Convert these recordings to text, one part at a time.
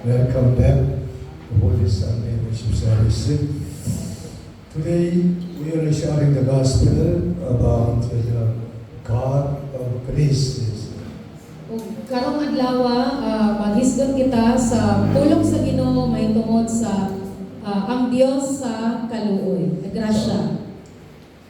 Welcome back to Holy Sunday worship service. Today we are sharing the gospel about the God of grace. Karong adlaw maghisgot kita sa pulong sa Ginoo may tungod sa ang Dios sa kaluoy, grasya.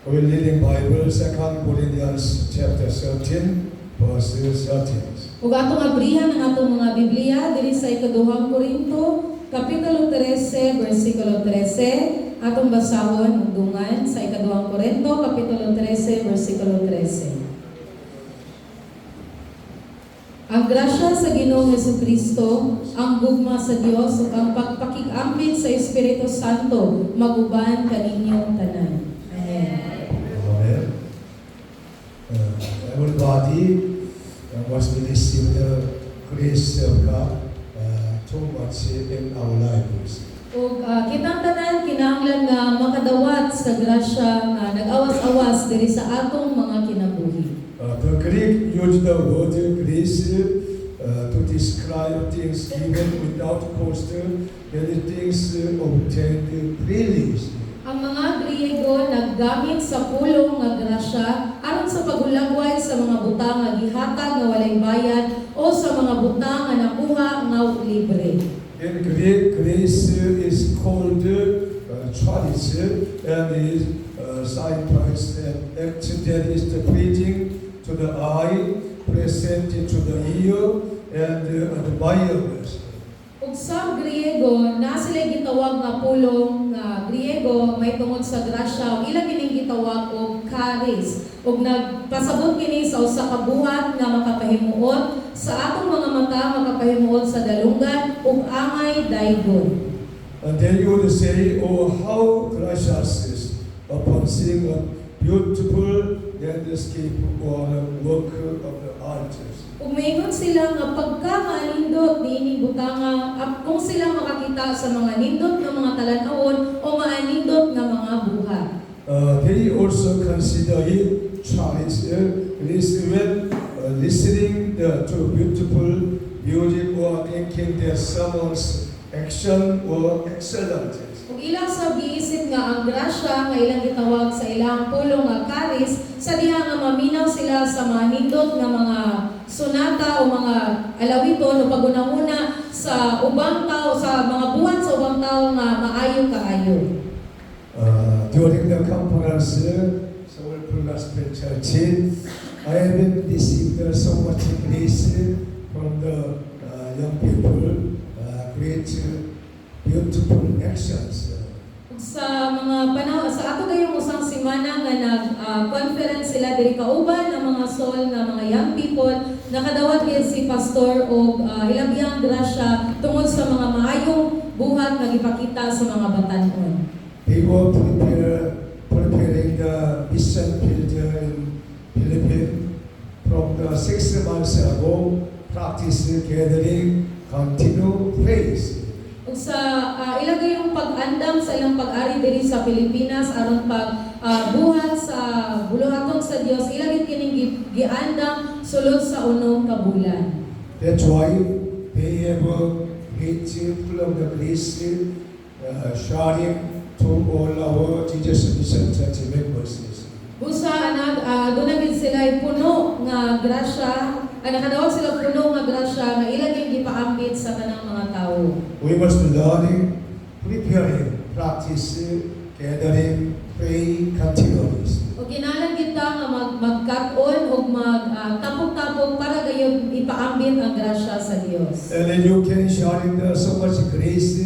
We're reading Bible 2 Corinthians chapter 13 verse 13. Ug atong abrihan ang atong mga Biblia diri sa ikaduhang Korinto kapitulo 13 bersikulo 13. Atong basahon ug dungan sa ikaduhang Korinto kapitulo 13 bersikulo 13. Ang grasya sa Ginoong Jesucristo, ang gugma sa Dios ug ang pagpakig-ambit sa Espiritu Santo maguban kaninyong tanan. Amen. Amen. Everybody must receive the grace of God too much in our lives. Ug kitang tanan kinahanglan nga makadawat sa grasya nga nag-awas-awas diri sa atong mga kinabuhi. The Greek used the word grace to describe things given without cost, and things obtained freely. Ang mga Griego naggamit sa pulong nga grasya aron sa pagulagway sa mga butang nga gihatag nga walay bayad o sa mga butang nga nakuha nga libre. In Greek, grace is called charis and is signpost and action that is the pleasing to the eye, present to the ear, and admirers. Ug sa Griego, na sila gitawag nga pulong nga Griego may tungod sa grasya ug ila kining gitawag og charis. Ug nagpasabot kini sa usa ka buhat nga makapahimuot sa atong mga mata makapahimuot sa dalungan ug angay daygon. And then you would say, oh, how gracious is upon seeing a beautiful landscape or a work of the artist. Ug maingon sila nga pagka-nindot niining butanga kung sila makakita sa mga nindot nga mga talan-awon o mga nindot nga mga buhat. They also consider it charis when listening to beautiful music or thinking that someone's action or excellent. Ug ilang sa giisip nga ang grasya nga ilang gitawag sa ilang pulong nga charis sa diha nga maminaw sila sa mga nindot nga mga sonata o mga alawiton o pagunahuna sa ubang tao sa mga buhat sa ubang tao nga maayo kaayo. During the conference, Soulful Gospel Church, I have received so much grace from the young people, great, beautiful actions. Sa mga panahon sa ato gayong usang semana nga nag-conference sila diri kauban ang mga soul nga mga young people nakadawat gyud si pastor og hilabihang grasya tungod sa mga maayong buhat nga gipakita sa mga batan-on. They were preparing the mission field in Philippines from the 6 months ago. Practice gathering, continue praise. Ug sa ilang gayong pag-andam sa ilang pag-ari diri sa Pilipinas aron buhat sa buluhaton sa Dios ilang kining giandam sulod sa unong kabulan. That's why they have a great full of the grace sharing to all our Jesus Mission Church members. Busa doon gid sila puno nga grasya, nakadawat sila puno nga grasya nga ilang gipaambit sa tanang mga tawo. We must learn, preparing, practice, gathering, pray continuously. O kinahanglan kita nga magkat-on ug magtapok-tapok para gayud ipaambit ang grasya sa Dios. And then you can sharing so much grace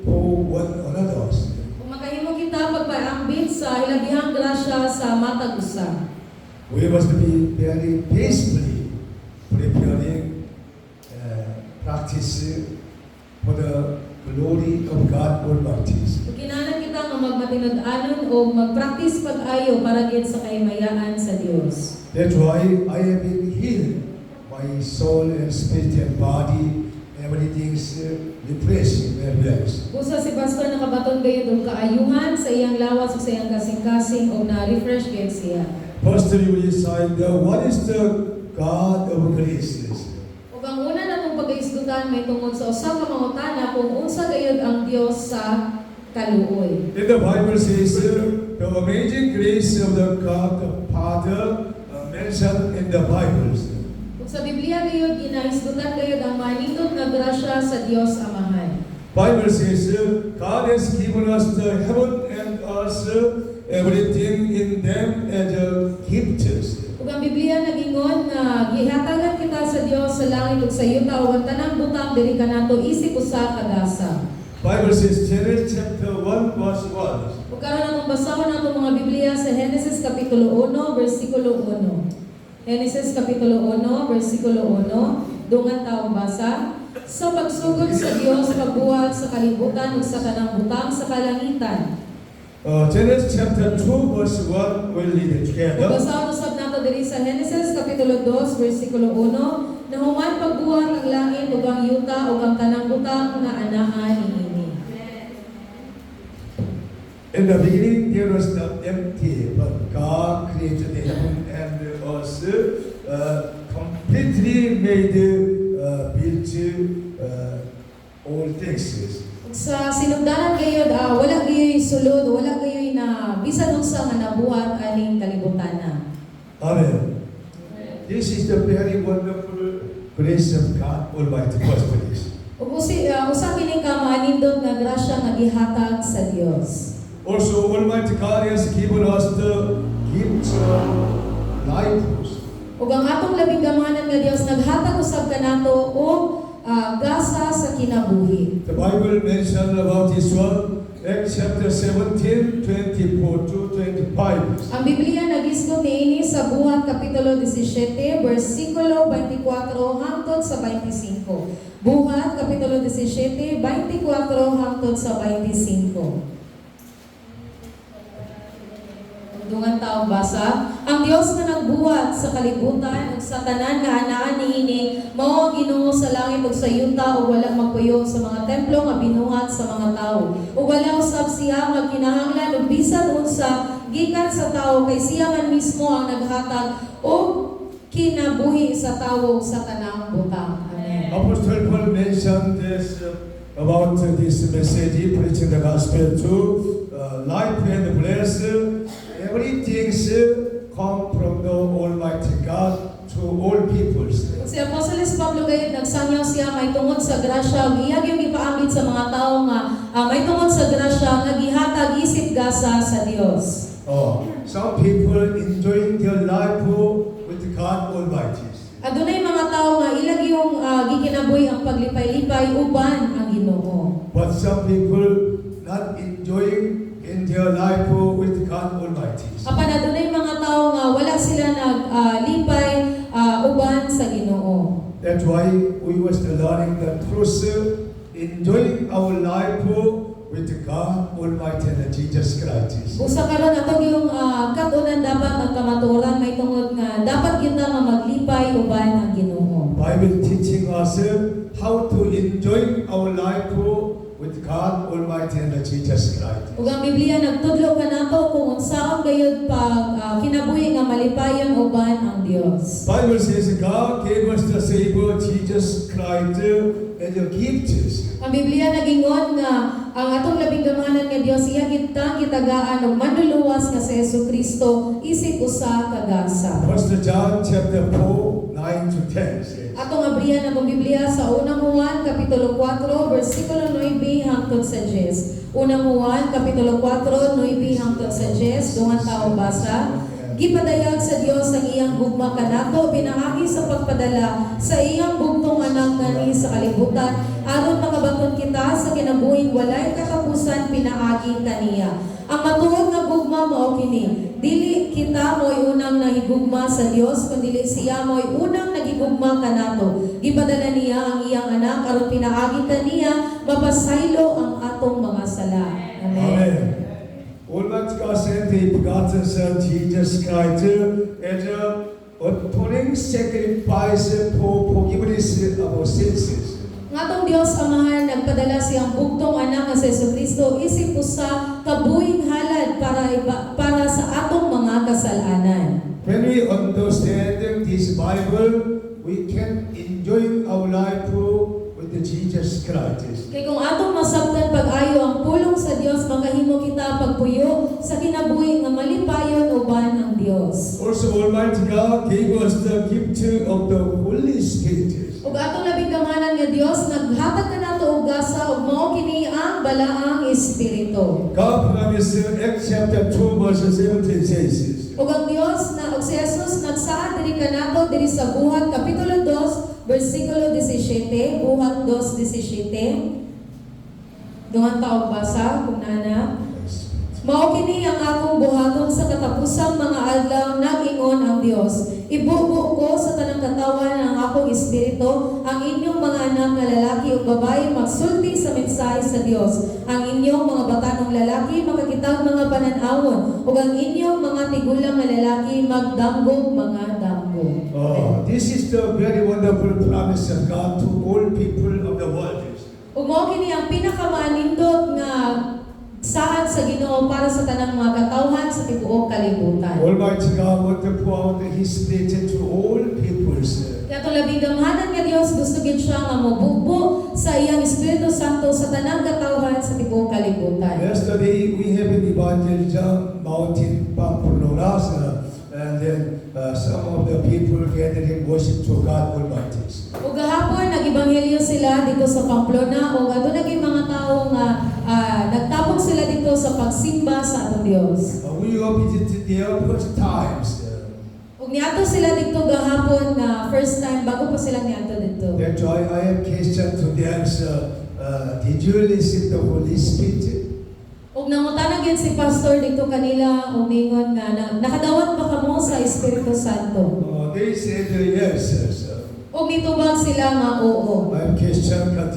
for one another. Kung makahimo kita pagpaambit sa ilabihang grasya sa matag usa. We must be very peacefully preparing, practice for the glory of God Almighty. Kinahanglan kita nga magmatinud-anon o mag-practice pag-ayo para gid sa kahimayaan sa Dios. That's why I have been healed. My soul and spirit and body, everything's refreshing and relaxed. Busa si pastor nakabaton gayud og kaayuhan sa iyang lawas ug sa iyang kasing-kasing og na-refresh gayud siya. Firstly, we decide what is the God of grace. Ug ang una natong pag-isgot nagisgutan may tungod sa usa ka mangutana kung unsa gayud ang Dios sa kaluoy. In the Bible says, the amazing grace of the God the Father mentioned in the Bible. Kung sa Biblia gayud ginahisgutan gayud ang manindot nga grasya sa Dios Amahan. Bible says, God has given us the heaven and earth, everything in them as a gift. Ug ang Biblia nagingon nga gihatagan kita sa Dios sa langit ug sa yuta ug ang tanang butang diri kanato isip usa ka gasa. Bible says, Genesis chapter 1 verse 1. Ug karon atong basahon ang mga Biblia sa Genesis kapitulo 1 bersikulo 1. Genesis kapitulo 1 bersikulo 1, dungan taong basa. Sa pagsugod sa Dios pagbuhat sa kalibutan ug sa tanang butang sa kalangitan. Genesis chapter 2 verse 1, we'll read it together. Basahon usab nato diri sa Genesis kapitulo 2 bersikulo 1, nahuman pagbuhat ang langit ug ang yuta ug ang tanang butang nga anaa niini. In the beginning there was the empty, but God created the heaven and the earth, completely made, built all things. Ug sa sinugdanan gayud wala gayoy sulod, wala gayoy na bisan unsa nga nabuhat aning kalibutan. Amen. This is the very wonderful grace of God Almighty first place. Ug usa kini ka maanindot nga grasya nga gihatag sa Dios. Also, Almighty God has given us the gift of life. Ug ang atong labing gamanan nga Dios naghatag usab kanato og gasa sa kinabuhi. The Bible mentioned about this one, Acts chapter 17, 24 to 25. Ang Biblia nagisgot niini sa Buhat kapitulo 17 bersikulo 24 hangtod sa 25. Buhat kapitulo 17 24 hangtod sa 25. Dungan taong basa, ang Dios nga nagbuhat sa kalibutan ug sa tanan nga anaa niini mao ang Ginoo sa langit ug sa yuta ug wala magpuyo sa mga templo nga binuhat sa mga tawo. Ug wala usab siya nga kinahanglan og bisan unsa gikan sa tawo kay siya man mismo ang naghatag og kinabuhi sa tawo sa tanang butang. Amen. Apostle Paul mentioned this about this message, preaching the gospel to life and bless. Everything come from the Almighty God to all peoples. Si Apostoles Pablo gayud nagsangyaw siya may tungod sa grasya ug iya gyud gipaambit sa mga tawo nga may tungod sa grasya nga gihatag isip gasa sa Dios. Some people enjoying their life with God Almighty. Adunay mga tawo nga ilag yung gikinabuhi ang paglipay-lipay uban ang Ginoo. But some people not enjoying in their life with God Almighty. Apan adunay mga tawo nga wala sila naglipay uban sa Ginoo. That's why we was learning the truth, enjoying our life with God Almighty and Jesus Christ. Usa karon ato yung katunan dapat ang kamatuoran may tungod nga dapat kita nga maglipay uban ang Ginoo. Bible teaching us how to enjoy our life with God Almighty and Jesus Christ. Ug ang Biblia nagtudlo kanato kung unsaon gayud pag kinabuhi nga malipayon uban ang Dios. Bible says God gave us the Savior Jesus Christ as a gift. Ang Biblia nagingon nga ang atong labing gamanan nga Dios iya gitagaan og manluluwas nga si Jesucristo isip usa ka gasa. 1 John chapter 4, 9 to 10 says. Atong abrihan ang Biblia sa unang Juan kapitulo 4 bersikulo 9 hangtod sa 10. Unang Juan kapitulo 4 9 hangtod sa 10 dungan taong basa. Gipadayag sa Dios ang iyang gugma kanato pinaagi sa pagpadala sa iyang bugtong anak ngani sa kalibutan aron makabaton kita sa kinabuhing walay katapusan pinaagi kaniya. Ang matuod nga gugma mao kini, dili kita mo'y unang nahigugma sa Dios kundi siya mo'y unang nagigugma kanato. Gipadala niya ang iyang anak aron pinaagi kaniya mapasaylo ang atong mga sala. Amen. Almighty God sent the begotten Son Jesus Christ as a atoning sacrifice for forgiveness of our sins. Ngatong Dios Amahan nagpadala siyang bugtong anak nga si Jesucristo isip usa kabuhing halad para sa atong mga kasalanan. When we understand this Bible, we can enjoy our life with Jesus Christ. Kay kung atong masabtan pag-ayo ang pulong sa Dios, makahimo kita pagpuyo sa kinabuhi nga malipayon uban ang Dios. Also, Almighty God gave us the gift of the Holy Spirit. Ug atong labing gamanan nga Dios naghatag na nato og gasa ug mao kini ang balaang espiritu. God promised in Acts chapter 2 verse 17 says, Ug ang Dios na og si Jesus nagsaad diri kanato diri sa Buhat kapitulo 2 versikulo 17, Buhat 2:17. Duhan ta og basa kung nana. Mao kini ang akong buhaton sa katapusang mga adlaw nag-ingon ang Dios. Ibubuo ko sa tanang katawan ng akong espiritu ang inyong mga anak na lalaki o babae magsulti sa mensahe sa Dios. Ang inyong mga batanong lalaki makakitag mga pananawon ug ang inyong mga tigulang na lalaki magdanggog mga danggog. This is the very wonderful promise of God to all people of the world. Ug mao kini ang pinakamanindot nga saad sa Ginoo para sa tanang mga katawhan sa tibuok kalibutan. Almighty God want to pour out His Spirit to all peoples. Kaya itong labing gamhanan nga Dios, gusto gid siya nga mabugbo sa iyang Espiritu Santo sa tanang katawhan sa tibuok kalibutan. Yesterday we have an evangelism mountain Pamplona, and then some of the people gathering worship to God Almighty. Ug gahapon nag-ebanghelyo sila dito sa Pamplona ug adto naging mga tawo nga nagtapok sila dito sa pagsimba sa atong Dios. We all visited there first times. Ug niadto sila dito gahapon na first time bago pa sila niadto dito. That's why I have question to them. Did you receive the Holy Spirit? Ug nangutana gyud si pastor dito kanila ug ningon nga nakadawat ba kamo sa Espiritu Santo? They said yes. Ug nitubag sila nga oo. I have question, but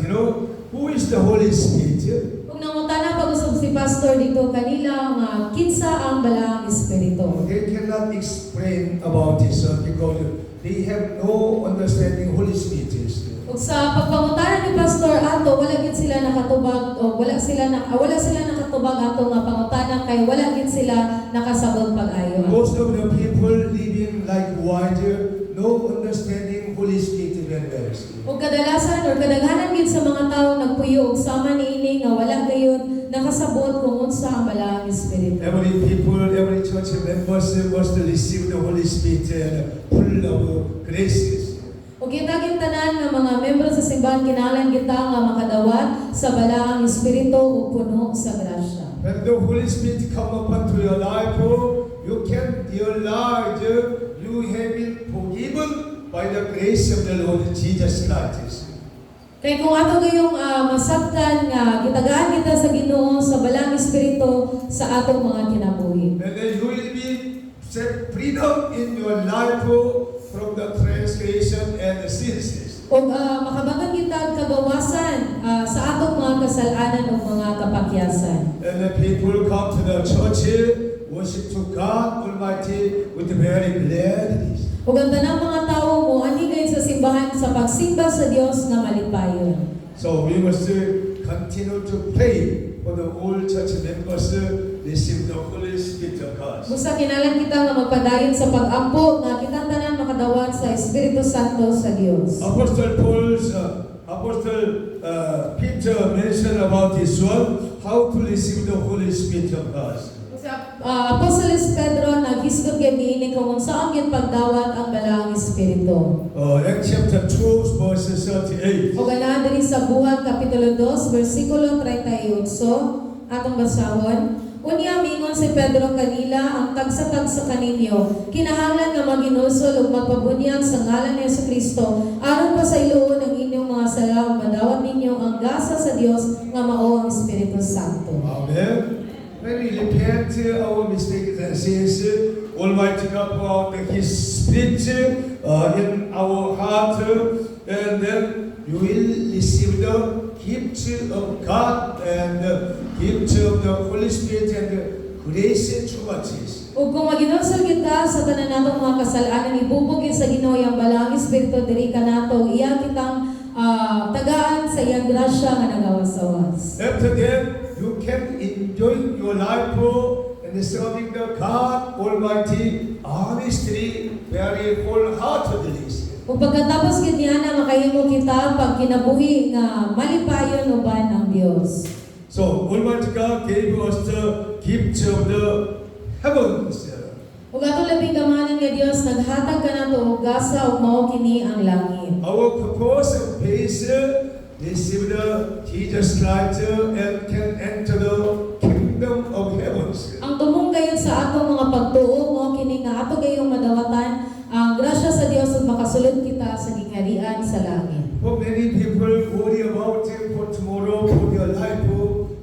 who is the Holy Spirit? Ug nangutana pa usab si pastor dito kanila nga kinsa ang balaang espiritu. They cannot explain about this because they have no understanding Holy Spirit. Ug sa pagpangutana ni pastor ato wala gid sila nakatubag o wala sila nakatubag ato nga pangutana kay wala gid sila nakasabot pag-ayo. Most of the people living like wider, no understanding Holy Spirit very well. Ug kadalasan or kadaghanan gid sa mga tawo nagpuyo og sama niini nga wala gayud nakasabot kung unsa ang balaang espiritu. Every church members must receive the Holy Spirit full of graces. Ug gitaging tanan nga mga membro sa simbahan kinahanglan kita nga makadawat sa balaang espiritu ug puno sa grasya. When the Holy Spirit come upon to your life, you can realize you have been forgiven by the grace of the Lord Jesus Christ. Kay kung ato gayong masabtan nga gitagaan kita sa Ginoo sa balaang espiritu sa atong mga kinabuhi. And then you will be set freedom in your life from the transgression and the sins. O makabagan kita kagawasan sa atong mga kasalanan o mga kapakyasan. And the people come to the church, worship to God Almighty with very gladness. O ang tanang mga tao mo anigay sa simbahan sa pagsimba sa Dios na malipayon. So we must continue to pray for the old church members receive the Holy Spirit of God. Busa kinalan kita nga magpadayon sa pag-ampo nga kitang tanan makadawat sa Espiritu Santo sa Dios. Apostle Peter mentioned about this one, how to receive the Holy Spirit of God. Apostoles Pedro naghisgot gyud niini kung saan gyud pagdawat ang balaang espiritu. Acts chapter 2 verse 38. O ganahan diri sa Buhat kapitulo 2 bersikulo 38 atong basahon. Unya mingon si Pedro kanila ang tagsa-tagsa kaninyo kinahanglan nga maginulsol ug magpabunyag sa ngalan ni Jesucristo aron pa sa iluon ang inyong mga sala ug madawat ninyo ang gasa sa Dios nga mao ang Espiritu Santo. Amen. When we repent our mistakes and sins, Almighty God pour out His Spirit in our heart, and then you will receive the gift of God and the gift of the Holy Spirit and the grace to us. Ug kung maginulsol kita sa tanan natong mga kasalanan ibubugin sa Ginoo ang balaang espiritu diri kanato iya kitang tagaan sa iyang grasya nga nagawas-awas. After that, you can enjoy your life and serving the God Almighty honestly, very wholeheartedly. Ug pagkatapos gid niya na makahimo kita pag kinabuhi nga malipayon uban ang Dios. So Almighty God gave us the gift of the heavens. Ug ato labing gamanan nga Dios naghatag kanato og gasa ug mao kini ang langit. Our purpose and faith receive the Jesus Christ and can enter the kingdom of heavens. Ang tumong gayud sa atong mga pagtuo mao kini nga ato gayong madawatan ang grasya sa Dios ug makasulod kita sa gingharian sa langit. For many people worry about for tomorrow, for their life,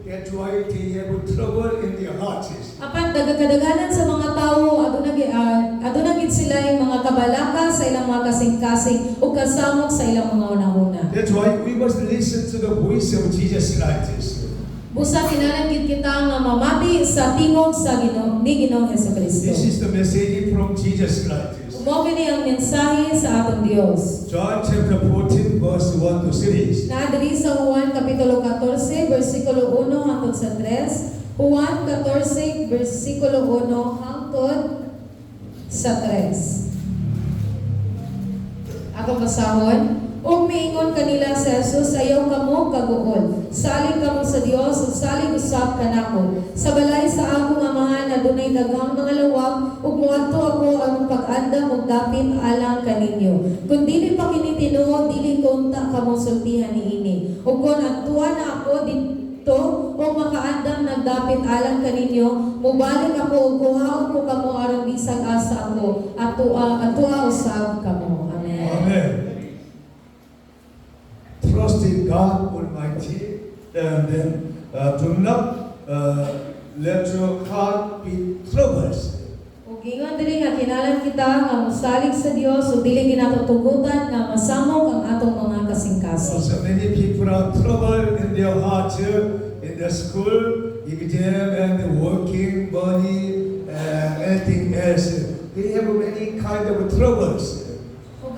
that's why they have trouble in their hearts. Apan dagkadaganan sa mga tawo aduna gid sila mga kabalaka sa ilang mga kasing-kasing ug kasamok sa ilang mga una-una. That's why we must listen to the voice of Jesus Christ. Busa kinahanglan gid kita nga mamati sa tingog sa Ginoong Hesukristo. This is the message from Jesus Christ. Mao kini ang mensahe sa atong Dios. John chapter 14 verse 1 to 3. Na diri sa Juan kapitulo 14 bersikulo 1 hangtod sa 3. Juan 14 bersikulo 1 hangtod sa 3. Ato basahon. Ug miingon kanila sa Jesus, ayaw kamo kaguol. Salig kamo sa Dios ug salig usab kanako. Sa balay sa akong amahan adunay daghang mga lawag ug moadto ako ang pag-andam ug dapit alang kaninyo. Kun dili pa kini tinuod, dili ko unta kamo sultihan niini. Ug kun adtuan na ako dito o makaandam nagdapit alang kaninyo, mubalik ako ug kuhaon ko kamo aron bisag asa ako. Atua usab kamo. Amen. Amen. Trust in God Almighty and then do not let your heart be troubled. Ug ingon diri nga kinahanglan kita nga mosalig sa Dios ug dili ginatutugutan nga masamok ang atong mga kasing-kasing. So many people are troubled in their heart, in the school, exam, and working, money, anything else. They have many kind of troubles.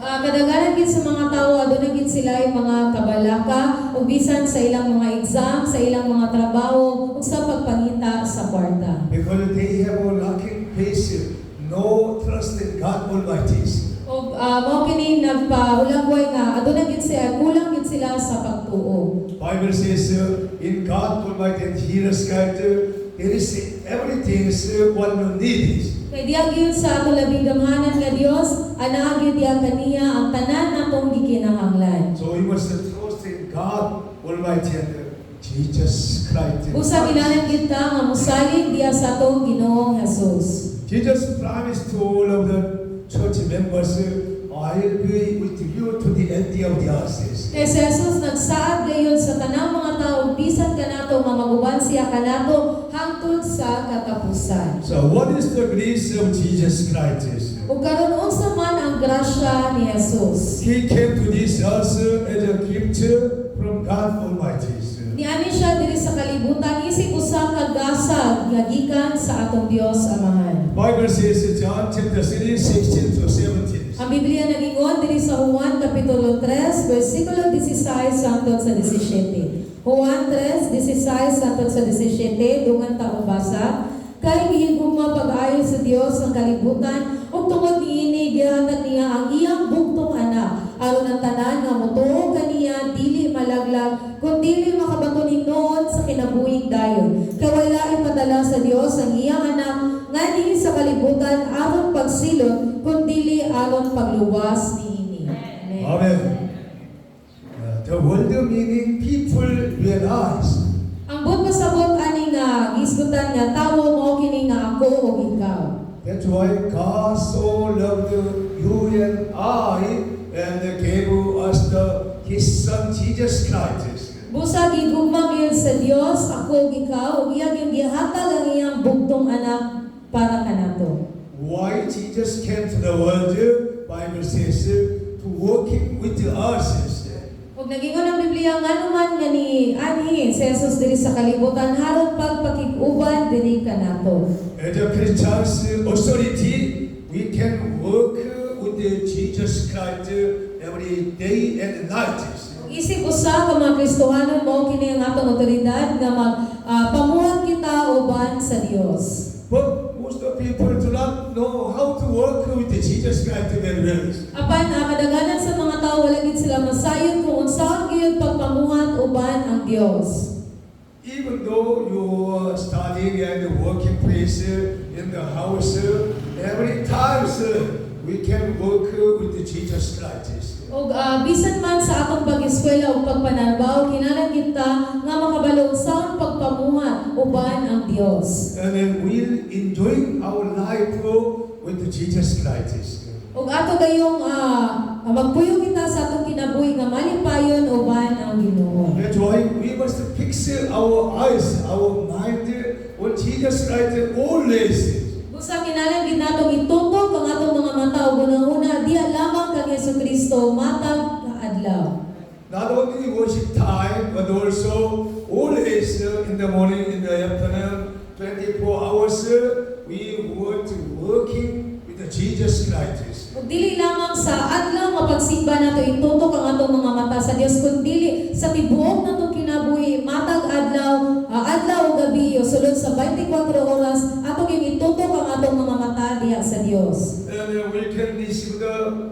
Kadaganan gid sa mga tawo aduna gid sila ay mga kabalaka ug bisan sa ilang mga exam, sa ilang mga trabaho ug sa pagpangita sa kwarta. Because they have a lacking faith, no trust in God Almighty. Ug mao kini nagpaulagway nga aduna gid sila kulang gid sila sa pagtuo. Bible says in God Almighty and Jesus Christ there is everything one needs. Kay diya gyud sa ato labing gamhanan nga Dios, anaa gyud diya kaniya ang tanan natong gikinahanglan. So we must trust in God Almighty and Jesus Christ. Usa kinahanglan gyud ta nga mosalig diya sa atong Ginoong Hesus. Jesus promised to all of the church members, I will be with you to the end of the earth. Kay si Jesus nagsaad gayon sa tanang mga tao bisan kanato nga maguban siya kanato hangtod sa katapusan. So what is the grace of Jesus Christ? Ug karon unsa man ang grasya ni Jesus? He came to this earth as a gift from God Almighty. Niani siya diri sa kalibutan isip usa ka gasag nga gikan sa atong Dios Amahan. Bible says John chapter 3, 16 to 17. Ang Biblia nagingon diri sa Juan kapitulo 3 bersikulo 16 hangtod sa 17. Juan 3:16 hangtod sa 17 dungan ta basa. Kay gihigugma pag-ayo sa Dios ang kalibutan ug tungod niini gihatag niya ang iyang bugtong anak aron ang tanan nga motuo kaniya dili malaglag kundi makabaton hinoon sa kinabuhing dayon. Kay wala ipadala sa Dios ang iyang anak ngani sa kalibutan aron pagsilot kundi aron pagluwas niini. Amen. Amen. The word meaning people realize. Ang bot pasabot ani nga gisgutan nga tawo mo kini nga ako o ikaw. That's why God so loved you and I and gave us His Son Jesus Christ. Busa gigugma gyud sa Dios ako ug ikaw ug iya gyud gihatag ang iyang bugtong anak para kanato. Why Jesus came to the world? Bible says to working with us. Ug nagingon ang Biblia nga naman nga ni ani si Jesus diri sa kalibutan haron pagpakig-uban diri kanato. As a Christian's authority, we can work with Jesus Christ every day and night. Isip usa ka mga Kristohanon mo kini ang atong otoridad nga pamuhat kita uban sa Dios. But most of people do not know how to work with Jesus. Jesus Christ very well. Apan kadaghanan sa mga tao wala gid sila masayon kung unsaon gyud pagpamuhat uban ang Dios. Even though you are studying at the working place, in the house, every time we can work with the Jesus Christ. Og bisan man sa atong pag-eskwela ug pagpanarbaho kinahanglan kita nga makabalo unsaon pagpamuhat uban ang Dios. And then we'll enjoy our life with the Jesus Christ. Ug ato gayong magpuyo kita sa atong kinabuhi nga malipayon uban ang Ginoo. That's why we must fix our eyes, our mind on Jesus Christ always. Busa kinahanglan gid natong itutok ang atong mga mata ug una diha lamang kang Hesukristo matag adlaw. Not only worship time, but also always in the morning, in the afternoon, 24 hours, we were working with the Jesus Christ. Ug dili lamang sa adlaw nga pagsimba nato itutok ang atong mga mata sa Dios kundi sa tibuok natong kinabuhi matag adlaw adlaw ug gabi o sulod sa 24 oras atong itutok ang atong mga mata diha sa Dios. And we can receive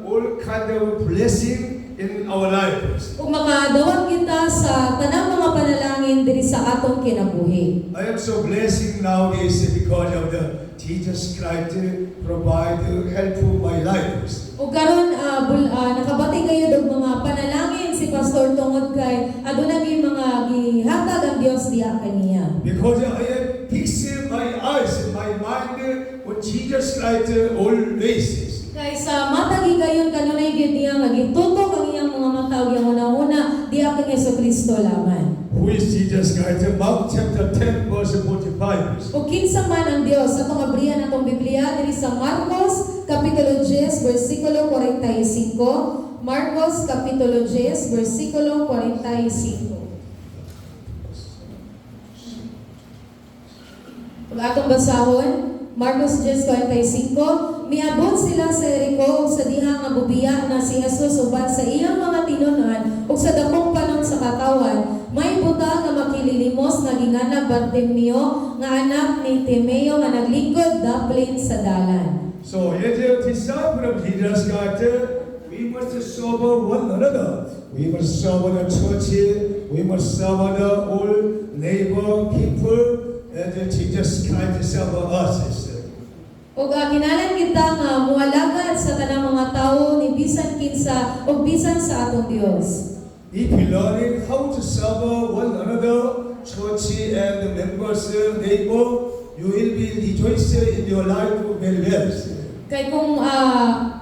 all kind of blessing in our lives. Ug makadawat kita sa tanang mga panalangin diri sa atong kinabuhi. I am so blessing nowadays because of the Jesus Christ provide help for my life. Ug karon nakabati kayo og mga panalangin si Pastor tungod kay aduna mi mga gihatag ang Dios diha kaniya. Because I am fixing my eyes, my mind on Jesus Christ always. Kay sa mata gigayon kanunay gyud diha nga gitutok ang iyang mga mata ug iyang una-una diha kay Hesukristo lamang. Who is Jesus Christ? Mark chapter 10 verse 45. O kinsa man ang Dios atong abrihan atong Biblia diri sa Marcos kapitulo 10 bersikulo 45. Marcos kapitulo 10 bersikulo 45. Ug atong basahon Marcos 10:45, miabot sila sa Jericho ug sa diha nga bubiya na si Jesus uban sa iyang mga tinunan ug sa dakong panong sa katawan, may buta nga makililimos nga ginganag Bartimeo nga anak ni Timeo nga naglingkod daplin sa dalan. So, as a disciple of Jesus Christ, we must serve one another. We must serve the church. We must serve the all neighbor people as Jesus Christ serve us. Ug kinahanglan kita nga mualagad sa tanang mga tawo ni bisan kinsa ug bisan sa atong Dios. If you learning how to serve one another, church and members, neighbor, you will be rejoicing in your life very well. Kay kung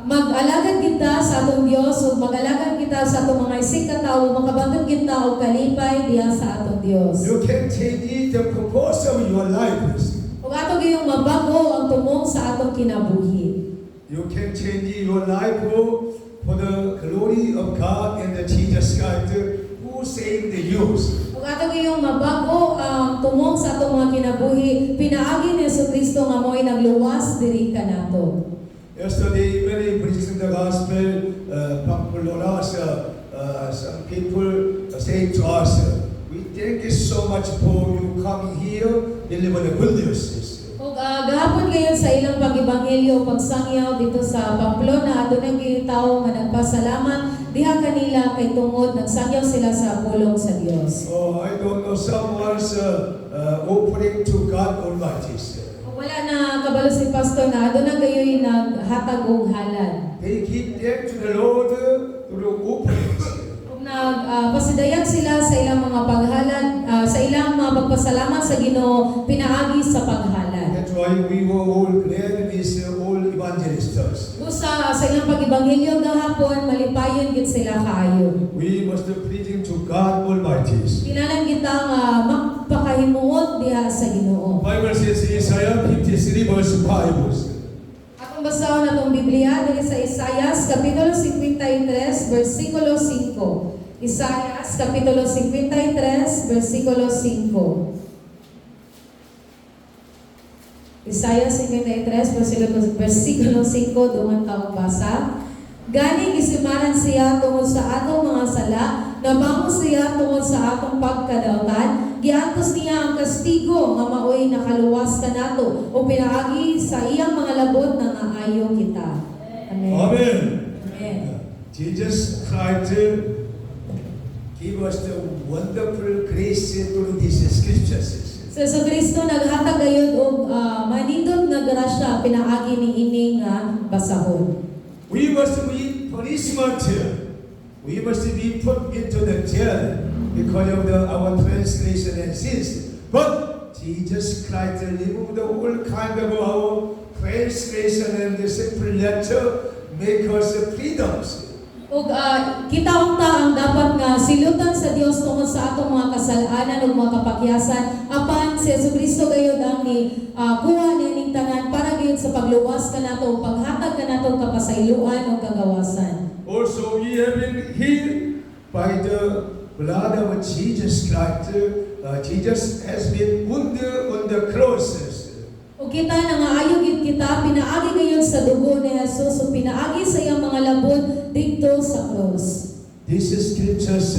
mag-alagad kita sa atong Dios ug mag-alagad kita sa atong mga isig ka tawo, makabantog kita og kalipay diha sa atong Dios. You can change the purpose of your life. Ug ato gayong mabago ang tumong sa atong kinabuhi. You can change your life for the glory of God and the Jesus Christ who saved you. Ug ato gayong mabago ang tumong sa atong mga kinabuhi, pinaagi ni Jesucristo nga mo'y nagluwas diri kanato. Yesterday, when I preached the gospel, some people say to us, we thank you so much for you coming here, deliver the good news. Ug gahapon ngayon sa ilang pag-ebanghelyo pagsangyaw dito sa Pamplona, adunay gyud tawo nga nagpasalamat diha kanila kay tungod nagsangyaw sila sa pulong sa Dios. Oh, I don't know, someone's offering to God Almighty. Wala na kabalo si pastor na aduna gayoy naghatag og halad. They give thanks to the Lord through offerings. Ug pasidayag sila sa ilang mga paghalad, sa ilang mga pagpasalamat sa Ginoo pinaagi sa paghalad. That's why we were all glad these all evangelists. Busa sa ilang pag-ebanghelyo gahapon malipayon gid sila kaayo. We must be pleasing to God Almighty. Kinahanglan kita nga magpakahimuot diha sa Ginoo. Bible says Isaiah 53 verse 5. Atong basahon atong Biblia diri sa Isaias kapitulo 53 bersikulo 5. Isaias kapitulo 53 bersikulo 5. Isaias 53 bersikulo 5 dungan taong basa. Gani gisimaran siya tungod sa atong mga sala, nabangon siya tungod sa atong pagkadautan, giantos niya ang kastigo nga maoy nakaluwas kanato o pinaagi sa iyang mga labot na ngaayo kita. Amen. Amen. Amen. Jesus Christ give us the wonderful grace through these scriptures. Sa Kristo naghatag gayud og manindot nga grasya pinaagi ni ining nga basahon. We must be punishment. We must be put into the jail because of our transgression and sins. But Jesus Christ removed the whole kind of our transgression and the sinful nature, make us freedoms. Ug kita unta ang dapat nga silutan sa Dios tungod sa atong mga kasalanan ug mga kapakyasan apan si Jesucristo gayud ang ni kuha nining tanan para gayud sa pagluwas kanato ug paghatag kanato kapasayloan ug kagawasan. Also, we have been healed by the blood of Jesus Christ. Jesus has been wounded on the cross. Ug kita nangaayo gid kita pinaagi gayud sa dugo ni Jesus ug pinaagi sa iyang mga labod dito sa cross. This is scriptures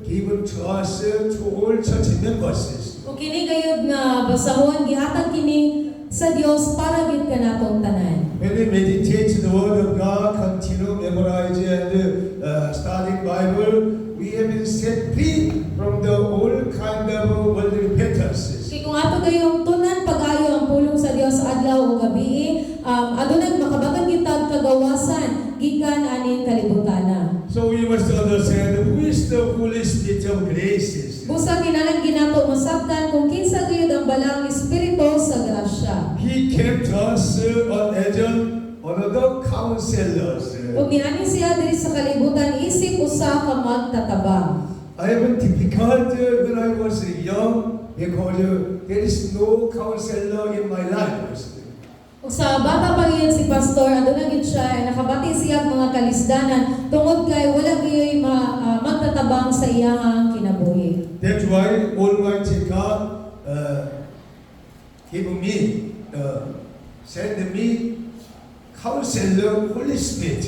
given to us to all church members. Ug kini gayud nga basahon gihatag kini sa Dios para gid kanatong tanan. When we meditate the word of God, continue memorize and studying Bible, we have been set free from the old kind of worldly patterns. Kaya kung ato gayong tunan pag-ayo ang pulong sa Dios sa adlaw o gabi, adunay makabagan kita kagawasan gikan aning kalibutana. So we must understand who is the Holy Spirit of graces. Busa kinahanglan ginato masabtan kung kinsa gayud ang balang espiritu sa grasya. He came to us as another counselors. Ug niani siya diri sa kalibutan isip usa ka magtatabang. I have been difficult when I was young because there is no counselor in my life. Ug sa bata pa gyud si pastor aduna gid siya nakabati siya mga kalisdanan tungod kay wala gyud magtatabang sa iyang kinabuhi. That's why Almighty God send me counselor Holy Spirit.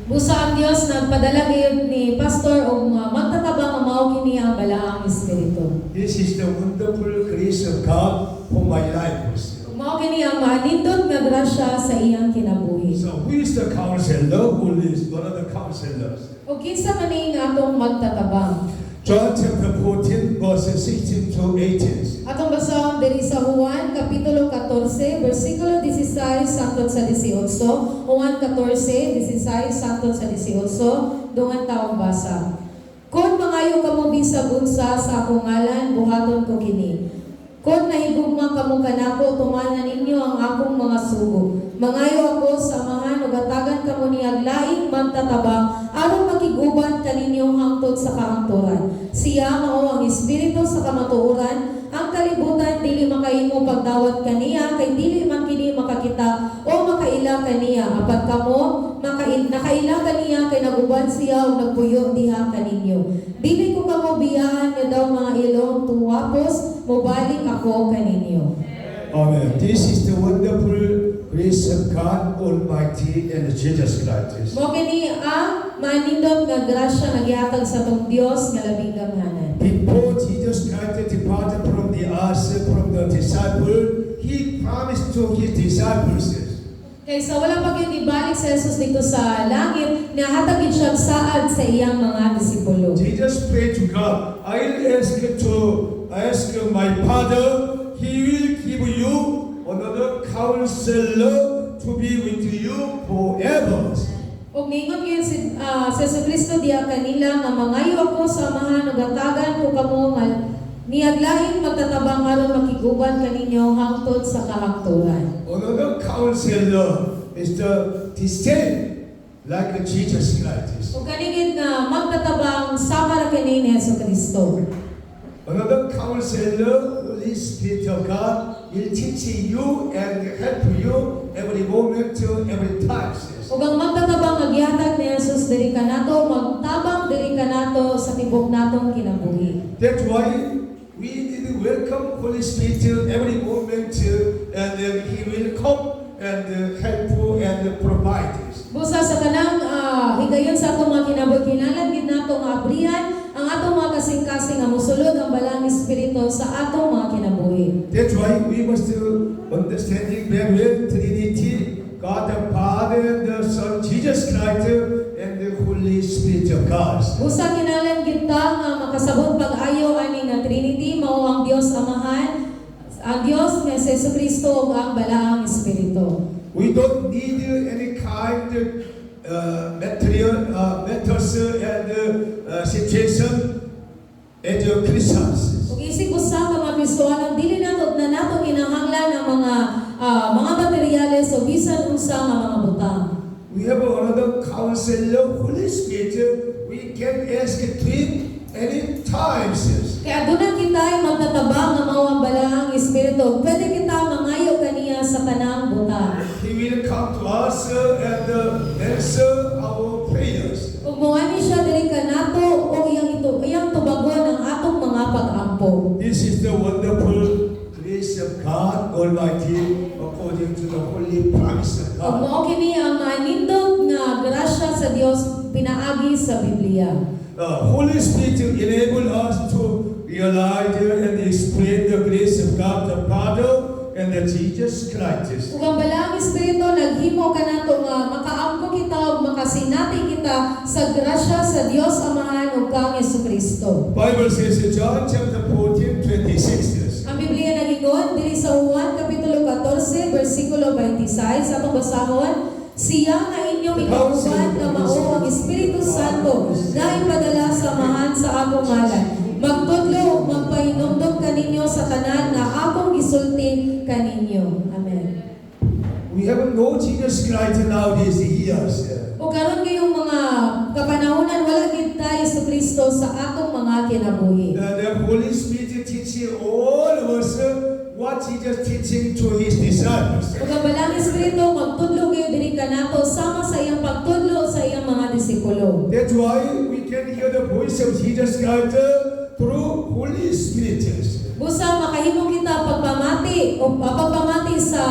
Busa ang Dios nagpadala gayud ni pastor og magtatabang mao kini ang balaang espiritu. This is the wonderful grace of God for my life. Mao kini ang manindot nga grasya sa iyang kinabuhi. So who is the counselor? Who is one of the counselors? Ug kinsa man ni nga atong magtatabang? John chapter 14 verses 16 to 18. Atong basahon diri sa Juan kapitulo 14 bersikulo 16 hangtod sa 18. Juan 14:16 hangtod sa 18 dungan taong basa. Kung mangayo kamo bisag unsa sa akong ngalan buhaton ko kini. Kung nahigugma kamo kanako tumanan ninyo ang akong mga sugo. Mangayo ako samahan ug hatagan kamo niya laing magtatabang aron makiguban kaninyo hangtod sa kahangturan. Siya mao ang espiritu sa kamatuoran. Ang kalibutan dili makahimo pagdawat kaniya kay dili man kini makakita o makaila kaniya apan kamo nakaila kaniya kay naguban siya ug nagpuyo diha kaninyo. Dili ko kamo biyahan nga daw mga ilong tuwapos mobalik ako kaninyo. Amen. This is the wonderful grace of God Almighty and Jesus Christ. Mo kini ang manindot nga grasya nga gihatag sa tong Dios nga labing gamhanan. Before Jesus Christ departed from the earth from the disciple, He promised to His disciples. Kay sa wala pa gyud ibalik sa Jesus dito sa langit, nahatag gid siya saad sa iyang mga disipulo. Jesus prayed to God, I'll ask my Father, He will give you another counselor to be with you forever. Ug niingon gyud si Jesucristo diha kanila nga mangayo ako samahan ug hatagan ko kamo nga niyaglaing magtatabang aron makiguban kaninyo hangtod sa kahangturan. Another counselor is the same like Jesus Christ. Ug kanigid nga magtatabang sama ra kini ni Jesucristo. Another counselor, Holy Spirit of God, will teach you and help you every moment, every time. Ug ang magtatabang nga gihatag ni Jesus diri kanato magtabang diri kanato sa tibok natong kinabuhi. That's why we need to welcome Holy Spirit every moment, and He will come and help and provide. Busa sa kanang higayon sa atong mga kinabuhi kinahanglan gid nato nga abrihan ang atong mga kasing-kasing nga mosulod ang balang espiritu sa atong mga kinabuhi. That's why we must understanding very well Trinity God the Father, the Son Jesus Christ, and the Holy Spirit of God. Busa kinahanglan kita nga makasabot pag-ayo ani nga Trinity mao ang Dios Amahan, ang Dios nga si Jesucristo ug ang balaang Espiritu. We don't need any kind of material methods and situation as Christians. Ug isig usa ka mga Kristohano dili nato kinahanglan ang mga materyales o bisan unsa nga mga butang. We have another counselor, Holy Spirit. We can ask to him any times. Kaya doon kita ay magtatabang nga mao ang balaang Espiritu. Pwede kita mangayo kaniya sa tanang butang. He will come to us and answer our prayers. Ug moani siya diri kanato o iyang tubagon ang atong mga pag-ampo. This is the wonderful grace of God Almighty according to the holy promise of Ug God. mao kini ang nindot nga grasya sa Dios pinaagi sa Biblia. Holy Spirit enable us to realize and explain the grace of God the Father and the Jesus Christ. Ug ang balaang Espiritu naghimo kanato nga makaampo kita ug makasinati kita sa grasya sa Dios Amahan ug kang Jesucristo. Bible says in John chapter 14:26. Ang Biblia nagingon diri sa Juan kapitulo 14 bersikulo 26 atong basahon, siya nga inyong ikauban nga mao ang Espiritu Santo na ipadala samahan sa akong ngalan. Magtudlo ug magpahinumdom kaninyo sa tanan nga akong gisulti kaninyo. Amen. We have no Jesus Christ nowadays years. O karon ngayong mga kapanahonan wala gid ta Jesucristo sa atong mga kinabuhi. The Holy Spirit teaching all of us what Jesus teaching to His disciples. Ug ang balaang Espiritu magtudlo gyud diri kanato sama sa iyang pagtudlo sa iyang mga disipulo. That's why we can hear the voice of Jesus Christ through Holy Spirit. Busa makahimo kita pagpamati o pagpamati sa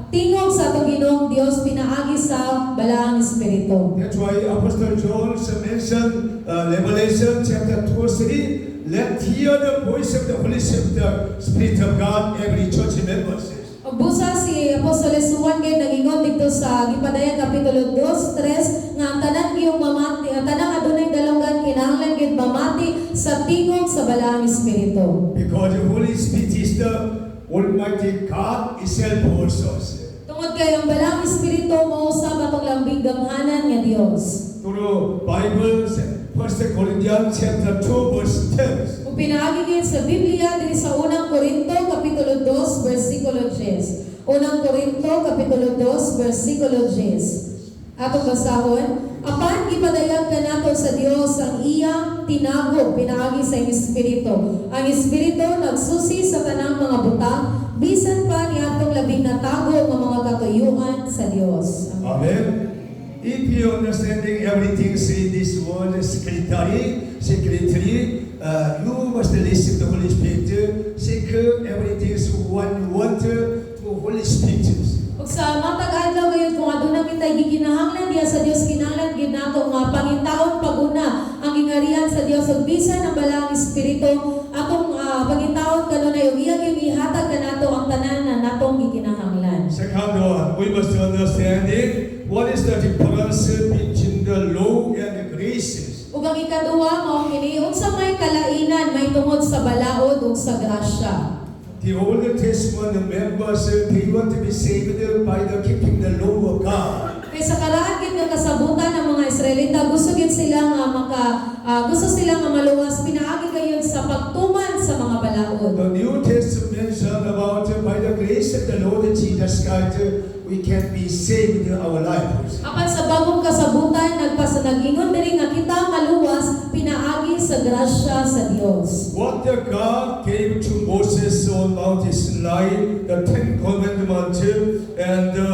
tingog sa atong Ginoong Dios pinaagi sa balaang Espiritu. That's why Apostle John mentioned Revelation chapter 2:3. Let hear the voice of the Holy Spirit of God every church members. Ug busa si Apostoles Juan kay nagingon dito sa Gipadayon kapitulo 2:3 nga ang tanan giyong mamati, ang tanang adunay dalungan kinahanglan gid mamati sa tingog sa balaang Espiritu. Because the Holy Spirit is the Almighty God itself also. Tungod kay ang balaang Espiritu mao sa atong lambing gamhanan nga Dios. Through Bible, 1 Corinthians chapter 2 verse 10. Ug pinaagi gid sa Biblia diri sa unang Korinto kapitulo 2 bersikulo 10. Unang Korinto kapitulo 2 bersikulo 10. Atong basahon, apan gipadayag kanato sa Dios ang iyang tinago pinaagi sa Espiritu. Ang Espiritu nagsusi sa tanang mga butang bisan pa niadtong labing natago nga mga katuyuan sa Dios. Amen. If you understanding everything in this world secretary, you must listen to Holy Spirit. Seek everything what you want to Holy Spirit. Ug sa matag adlaw gayud kung aduna kita gikinahanglan diya sa Dios kinahanglan gid nato nga pangitaon paguna ang gingarihan sa Dios ug bisan ang balaang Espiritu atong pangitaon kanunay ug iya gyud ihatag kanato ang tanan na natong gikinahanglan. Second one, we must understand what is the difference between the law and the graces. Ug ang ikaduha mao kini unsa may kalainan may tungod sa balaod ug sa grasya. The Old Testament members, they want to be saved by the keeping the law of God. Kay sa karaan gid nga kasabutan ng mga Israelita gusto gid sila nga gusto sila nga maluwas pinaagi gayud sa pagtuman sa mga balaod. The New Testament mention about by the grace of the Lord Jesus Christ, we can be saved in our lives. Apan sa bagong kasabutan nag-ingon diri nga kita maluwas pinaagi sa grasya sa Dios. What the God gave to Moses on Mount Sinai, the 10 Commandments and the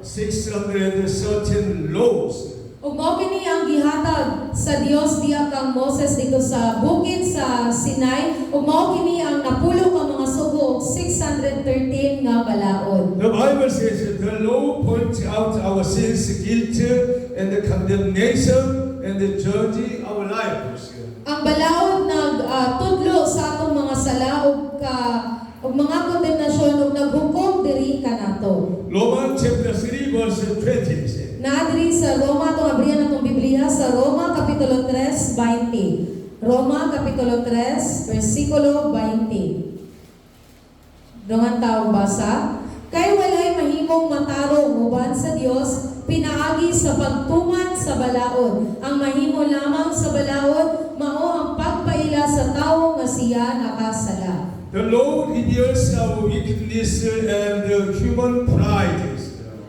613 laws. Ug mao kini ang gihatag sa Dios diha kang Moses dito sa bukid sa Sinai ug mao kini ang napulo ka mga sugo ug 613 nga balaod. The Bible says the law points out our sins, guilt, and the condemnation and the judging our lives. Ang balaod nagtudlo sa atong mga sala ug mga kondemnasyon ug naghukom diri kanato. Romans chapter 3 verse verse 20. Naadri sa Roma, itong abrihan natong Biblia, sa Roma Kapitulo 3, 20. Roma Kapitulo 3, versikulo 20. Dungan taong basa. Kay walay mahimong matarong uban sa Dios, pinaagi sa pagtuman sa balaod. Ang mahimo lamang sa balaod, mao ang pagpaila sa tawo nga siya nakasala. The Lord reveals our weakness and human pride.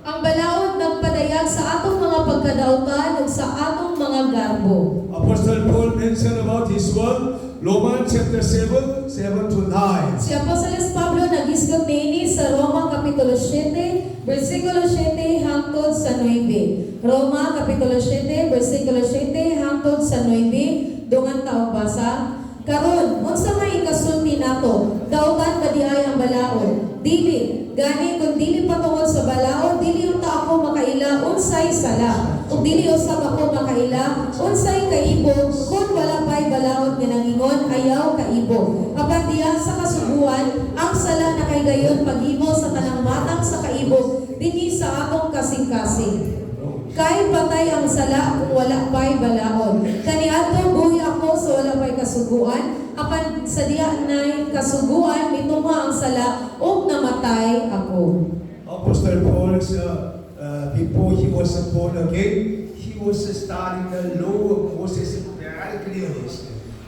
Ang balaod nagpadayag sa atong mga pagkadautan ug sa atong mga garbo. Apostle Paul mentioned about his one, Romans chapter 7, 7 to 9. Si Apostoles Pablo naghisgot niini sa Roma Kapitulo 7, versikulo 7 hangtod sa 9. Roma Kapitulo 7, versikulo 7 hangtod sa 9. Dungan taong basa. Karon, unsa may ikasulti nato? Dautan ba diay ang balaod? Dili, gani kung dili patungod sa balaod, dili unta ako makaila unsay sala. Ug dili usab ako makaila unsay kaibo, kun wala pay balaod nga nangingon ayaw kaibo. Apan diya sa kasubuan, ang sala na kay gayon paghimo sa tanang matang sa kaibo dinhi sa atong kasing-kasing. Kay patay ang sala kung wala pay balaod. Kaniadto buhi ako sa wala pay kasuguan, apan sa diya nay kasuguan mituma ang sala ug namatay ako. Apostle Paul, before he was born again, he was studying the law of Moses very clearly.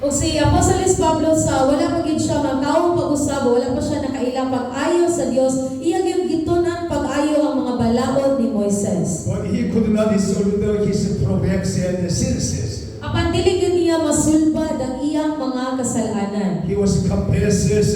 O si Apostoles Pablo sa wala pa gid siya magtaong pag-usab, wala pa siya nakaila pag-ayo sa Dios, iya gyud gitunan pag-ayo ang mga balaod ni Moises. But he could not dissolve his projects and sins. Apan dili gyud niya masulbad ang iyang mga kasalanan. He was confesses,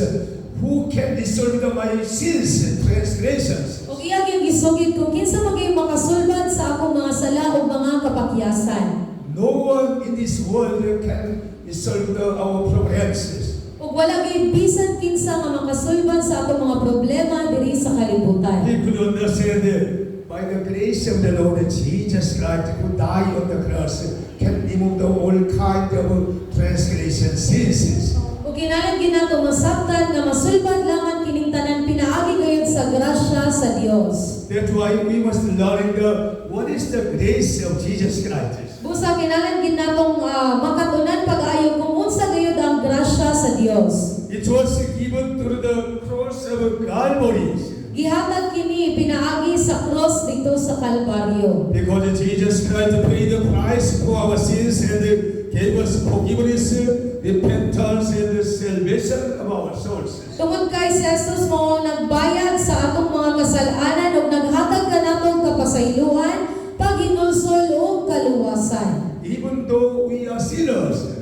who can dissolve my sins, transgressions? O iya gyud gisugid kung kinsa magay makasulbad sa akong mga sala ug mga kapakyasan. No one in this world can dissolve our projects. Ug wala gyud bisan kinsa nga makasulbad sa atong mga problema diri sa kalibutan. He could understand that by the grace of the Lord Jesus Christ, who died on the cross, can remove all kind of transgression sins. Ug kinahanglan ginato masabtan nga masulbad lamang kining tanan pinaagi gayud sa grasya sa Dios. That's why we must learn what is the grace of Jesus Christ. Busa kinahanglan ginatong makatunan pag-ayo kung unsa gayud ang grasya sa Dios. It was given through the cross of Calvary. Gihatag kini pinaagi sa cross dito sa Kalbaryo. Because Jesus Christ paid the price for our sins and gave us forgiveness, repentance, and the salvation of our souls. Tungod kay si Jesus mo nagbayad sa atong mga kasalanan ug naghatag kanatong kapasaylohan, paghinulsol ug kaluwasan. Even though we are sinners,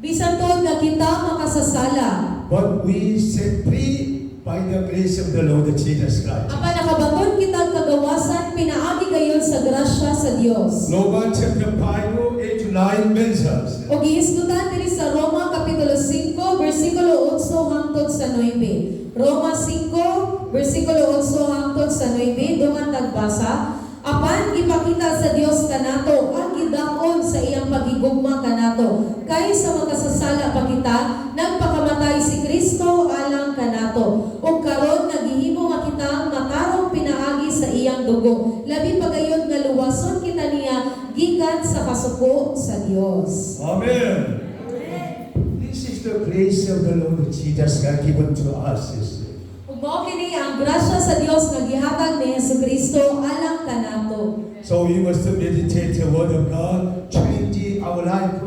Bisan tuod nga kita makasasala, but we set free by the grace of the Lord Jesus Christ. apan nakabaton kitang kagawasan pinaagi gayon sa grasya sa Dios. Romans chapter 5, 8 to 9 mentions. O gihisgutan diri sa Roma Kapitulo 5, versikulo 8 hangtod sa 9. Roma 5, versikulo 8 hangtod sa 9, dungan nagbasa. Apan ipakita sa Dios kanato ang gidakon sa iyang pagigugma kanato. Kay sa makasasala pa kita, nagpakamatay si Kristo alang kanato. Ug karon nagihimo nga kita matarong pinaagi sa iyang dugo. Labi pagayod nga luwason kita niya gikan sa kasuko sa Dios. Amen. This is the grace of the Lord Jesus Christ given to us. Ug mao kini ang grasya sa Dios nga gihatag ni Jesucristo alang kanato. So we must meditate the word of God, changing our life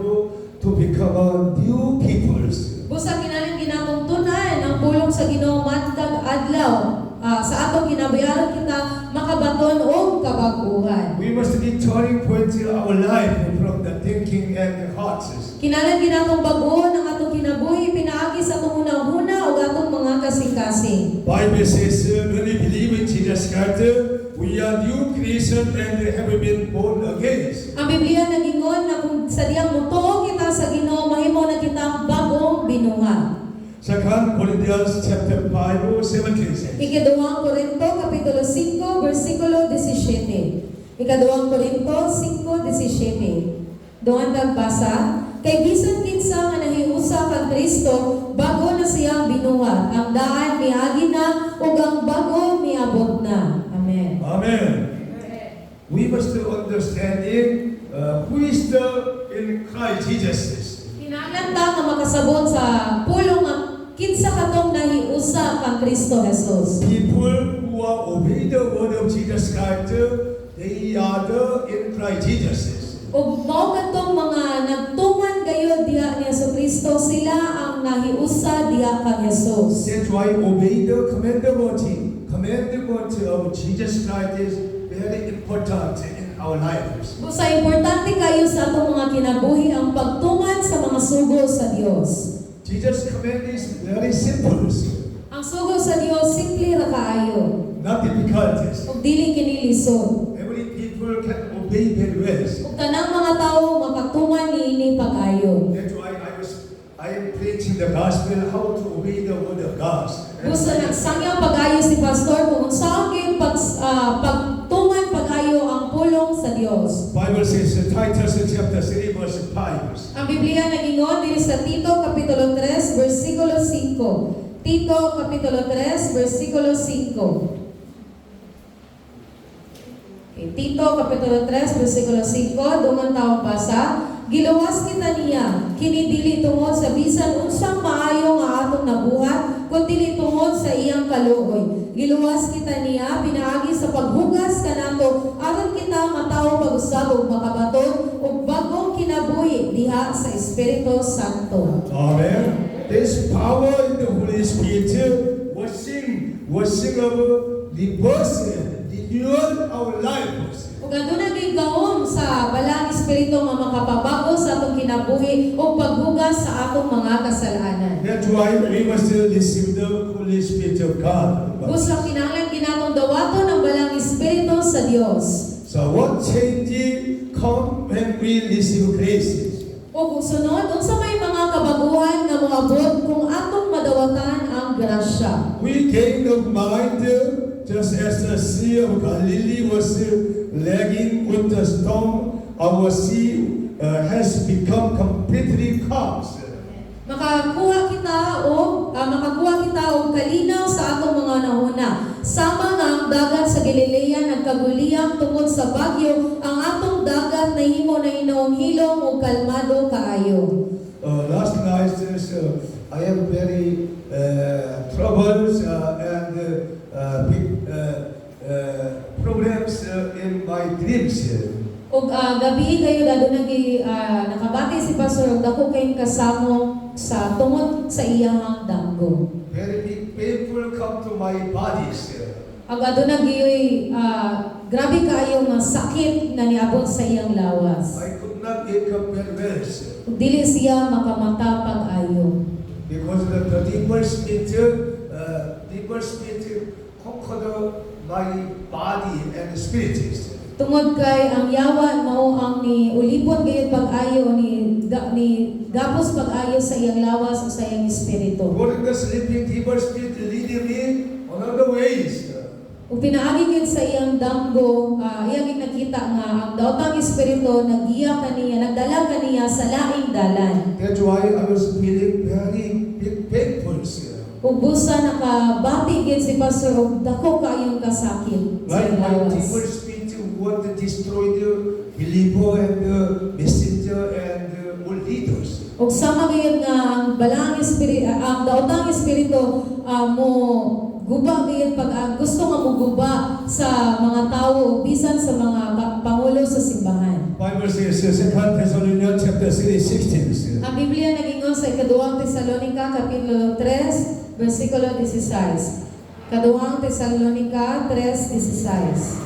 to become a new peoples. Busa kinahanglan ginatong tunan ang pulong sa Ginoo matag adlaw. Sa atong ginabayaran kita makabaton og kabaguhan. We must be turning point our life from the thinking and the hearts. Kinahanglan ginatong bag-on ang atong kinabuhi pinaagi sa atong hunahuna ug atong mga kasing-kasing. Bible says when we believe in Jesus Christ, we are new creation and have been born again. Ang Biblia nagingon na kung sa diyang mutuo kita sa Ginoo mahimo na kita bagong binuha. 2 Corinthians chapter 5, 17. Ikaduhang Korinto Kapitulo 5 versikulo 17. Ikaduhang Korinto 5:17. Doon nagbasa, kay bisan kinsa nga nahiusa kang Kristo, bago na siyang binuhat. Ang daan miagi na ug ang bago miabot na. Amen. Amen. we must understanding who is the in Christ Jesus is. Kinahanglan ta nga makasabot sa pulong nga kinsa katong nahiusa kang Kristo Jesus. People who are obey the word of Jesus Christ, they are the in Christ Jesus is. Ug mao kadtong mga nagtuman gayud diha ni Jesucristo, sila ang nahiusa diha kang Jesus. That's why obey the commandment of Jesus Christ is very important in our lives. Busa importante kayo sa atong mga kinabuhi ang pagtuman sa mga sugo sa Dios. Jesus' command is very simple, Ang sugo sa Dios simple ra kaayo. not difficult. Ug dili kini lisod. Every people can obey very well. Ug tanang mga tawo makatuman niini pag-ayo. That's why I am preaching the gospel, how to obey the word of God. Busa nagsangyaw pag-ayo si pastor kung saan gyud pagtuman pag-ayo ang pulong sa Dios. Bible says Titus chapter 3 verse 5. Ang Biblia nagingon diri sa Tito kapitulo 3 bersikulo 5. Tito kapitulo 3 bersikulo 5. Tito kapitulo 3 bersikulo 5 dungan tawo basa. Giluwas kita niya kini dili tungod sa bisan unsang maayo nga atong nabuhat kun dili tungod sa iyang kaluoy. Giluwas kita niya pinaagi sa paghugas kanato aron kita matawo pag-usab ug makabaton ug bagong kinabuhi diha sa Espiritu Santo. Amen. There's power in the Holy Spirit washing of the person, renewal our lives. Ug aduna gyud gahom sa balang espiritu nga makapabago sa atong kinabuhi ug paghugas sa atong mga kasalanan. That's why we must receive the Holy Spirit of God. Gusto kinahanglan ginatong dawaton ang balang espiritu sa Dios. So what change come when we receive grace? Ug sunod unsa may mga kabaguhan nga moabot kung atong madawatan ang grasya. We gain of mind just as the Sea of Galilee was lagging with the storm. Our sea has become completely calm. Makakuha kita og kalinaw sa atong mga nahuna. Sama nga ang dagat sa Galilea nagkaguliyang tungod sa bagyo, ang atong dagat nahimo na hinong hilom ug kalmado kaayo. Last night I am very troubled and big problems in my dreams. Ug gabi kayo aduna nakabati si pastor og dako kay kasamo sa tungod sa iyang danggo. Very big painful come to my bodies. Ag aduna giyoy grabe kaayo nga sakit na niabot sa iyang lawas. I could not wake up very well Ug dili siya makamata pag-ayo. because the deeper spirit conquered my body and spirit. Tungod kay ang yawa mao ang ni ulipon gayud pag-ayo ni gapos pag-ayo sa iyang lawas o sa iyang espiritu. What is the sleeping deeper spirit leading me on other ways? Ug pinaagi gid sa iyang danggo, iyang nakita nga ang daotang espiritu nagiya kaniya, nagdala kaniya sa laing dalan. That's why I was feeling very big painful. Ug busa nakabati gid si pastor og dako kaayong kasakit sa Like iyang my lawas. deeper spirit want to destroy the believer and the messenger and all leaders. Ug sama gayud nga ang balang espiritu, ang daotang espiritu mo guba gayud pag gusto nga moguba sa mga tawo bisan sa mga pangulo sa simbahan. Bible says 2 Thessalonians chapter 3:16. Ang Biblia nagingon sa ikaduhang Tesalonika kapitulo 3 bersikulo 16. Kaduhang Tesalonika 3:16.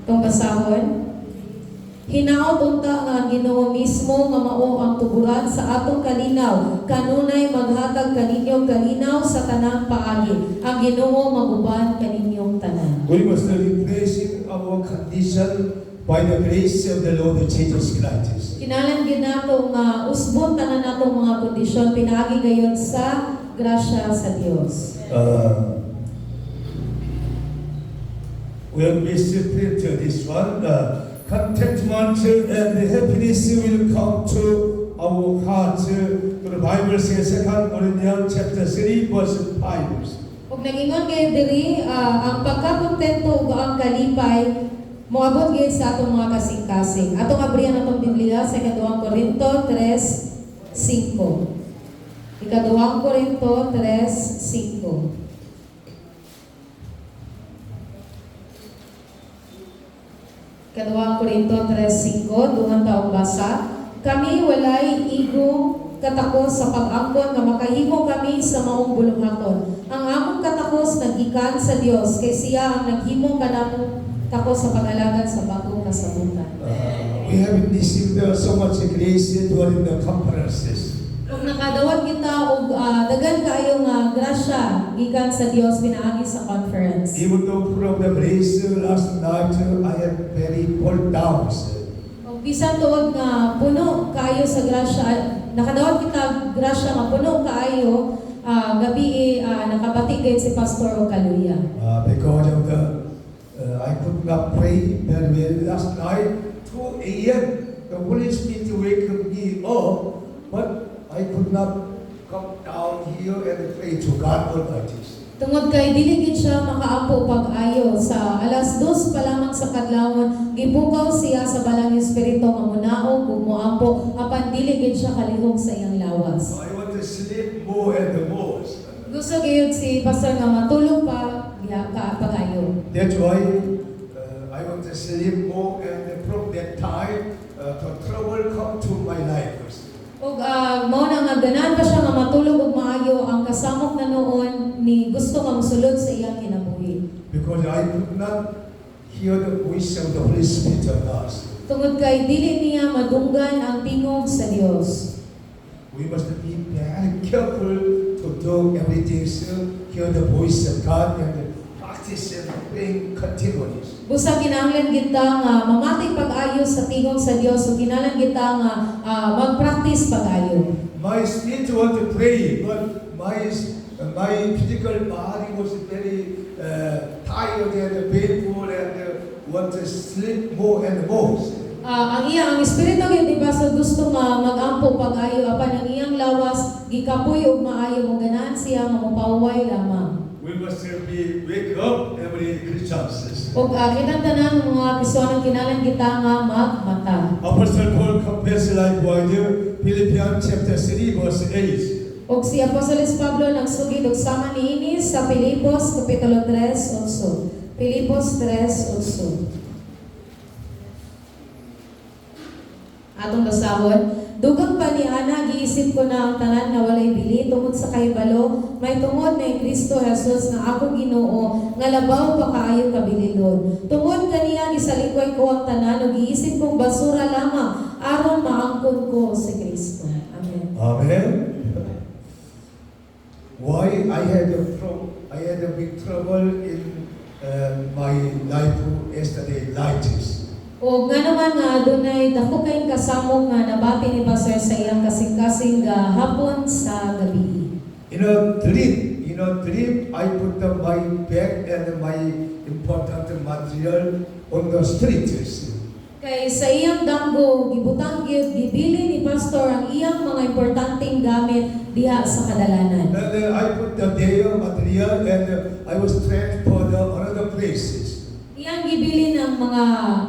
Itong basahon. Hinaot unta nga Ginoo mismo nga mao ang tuguran sa atong kalinaw. Kanunay maghatag kaninyong kalinaw sa tanang paagi. Ang Ginoo maguban kaninyong tanan. We must replace our condition by the grace of the Lord Jesus Christ. Kinalan gid nato nga usbon tanan natong mga kondisyon pinaagi gayon sa grasya sa Dios. When we separate this one, contentment and happiness will come to our heart. The Bible says 2 Corinthians chapter 3 verse 5. Ug nagingon kay diri ang pagkakontento ug ang kalipay Moabot gid sa atong mga kasing-kasing. Atong abrihan atong Biblia sa ikaduhang Korinto 3:5. Ikaduhang Korinto 3:5. Ikaduhang Korinto 3:5, duhang taong basa. Kami walay igong katakos sa pag-angkon nga makahimo kami sa maong bulungaton. Ang among katakos nagikan sa Dios kay siya ang naghimo kanamo takos sa pag-alagad sa bagong kasabutan. We have received so much grace during the conferences. Kung nakadawat kita og dagan kaayo nga grasya gikan sa Dios pinaagi sa conference. Even though from the grace last night, I am very pulled down. Og bisan tuod nga puno kaayo sa grasya, nakadawat kita grasya nga puno kaayo, gabi nakabati gid si Pastor og kaluya. Because of the I could not pray very well last night. 2 a.m. The Holy Spirit wake me up, but I could not come down here and pray to God Almighty. Tungod kay dili gid siya makaapo pag-ayo sa alas 2 pa lamang sa kadlawon, gibugaw siya sa balang espiritu nga munaog ug moampo apan dili gid siya kalihok sa iyang lawas. I want to sleep more and more. Gusto gyud si Pastor nga matulog pa pag-ayo. That's why I want to sleep more, and from that time, the trouble come to my life. Ug mao na nga ganahan pa siya nga matulog ug maayo ang kasamok na noon ni gusto nga mosulod sa iyang kinabuhi. Because I could not hear the voice of the Holy Spirit of God. Tungod kay dili niya madunggan ang tingog sa Dios. We must be very careful to do everything so hear the voice of God and practice and praying continually. Busa kinahanglan kita nga mamatig pag-ayo sa tingog sa Dios ug kinahanglan kita nga mag-practice pag-ayo. My spirit want to pray, but my physical body was very tired and painful and want to sleep more and more. Ang espiritu gyud diba sa gusto nga mag-ampo pag-ayo apan ang iyang lawas gikapoy ug maayo ug ganahan siya nga mopaway lamang. We must be wake up every Christian. Ug kitang tanan mga Kristiyanong kinahanglan kita nga magmata. Apostle Paul confessed likewise Philippians chapter 3 verse 8. Og si Apostoles Pablo nagsugid og sama niini sa Filipos kapitulo 3:8. Filipos 3:8. Atong basahon, dugang pa ni Ana giisip ko na ang tanan nga walay bili tungod sa kahibalo, may tungod na Kristo Jesus nga ako Ginoo nga labaw pa kaayo kabilidon. Tungod kaniya gisalikoy ko ang tanan ug giisip kong basura lamang aron maangkon ko si Kristo. Amen. Amen. Why I had a big trouble in my life yesterday night. O nga naman nga adunay dako kayong kasamok nga nabati ni Pastor sa iyang kasing-kasing hapon sa gabi. In a dream, I put my bag and my important material on the streets. Kay sa iyang danggo gibutang gyud gibili ni Pastor ang iyang mga importanteng gamit diha sa kadalanan. And I put the their material and I was transferred to another places. Iyang gibili ng mga